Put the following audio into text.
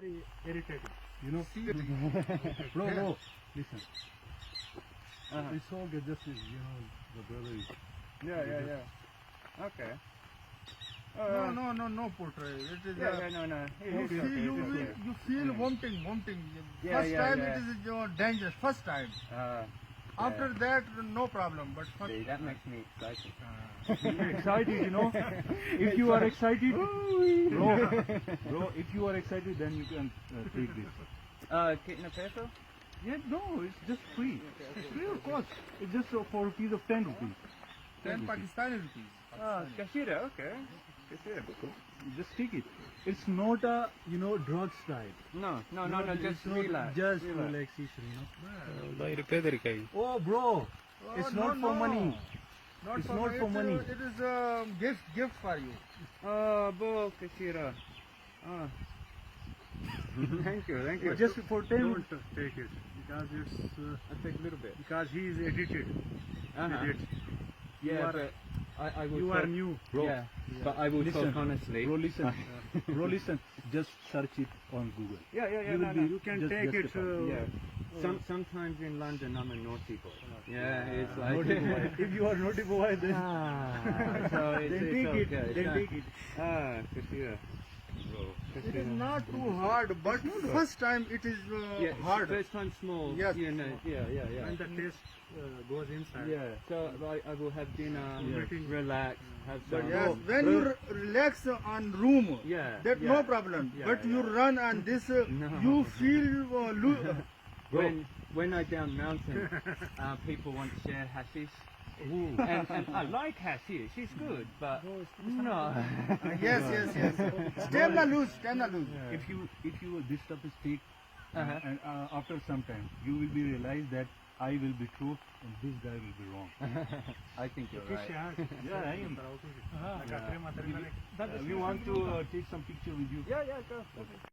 Very irritating, you know. Bro, listen. It's all good. This is, you know, the brother is. Yeah. Okay. No portrait. It is. No. You feel vomiting. Yeah, First time it is dangerous. First time. After that, no problem. But first. See, that makes me excited. Excited, you know. If you are excited, bro, if you are excited, then you can take this. Kitna peso? Yeah, no, it's just free. It's free of cost. It's just for rupees of 10 rupees. 10 Pakistani rupees. Kashira, okay. Kashira. Just take it. It's not a, you know, drug type. No, just It's not relax. just relax. relaxation, you know. Oh, bro, it's not for money. It's not for money. It is a gift for you. Bo Kashira. Thank you. Just for 10. Don't take it because it's I'll take a little bit. because he is edited. Edit. Yeah, are- but I will You talk, are new. Bro, yeah, but I will listen, talk honestly. Bro, listen. Bro, listen. Just search it on Google. Yeah, You will be. You can just take it. justified. Yeah. Sometimes in London I'm a naughty boy. Yeah, it's like Naughty boy. If you are naughty boy, then so it's, then it's take okay. it. Then take it. Kashira. It is not too hard, but first time it is hard. First time small. Yes. You know, yeah. When the taste goes inside. Yeah, so I will have dinner, relax, have some. Yes, when you relax on room, Yeah, that yeah. no problem. Yeah, But you yeah. run and this, you feel When I down mountain, people want to share hashish. And I like hashish, it's good, but no. yes. Stamina lose. If you this stuff is fake, and after some time you will be realized that I will be true and this guy will be wrong. I think you're right. Yeah, I am. We want to take some picture with you. Yeah, go.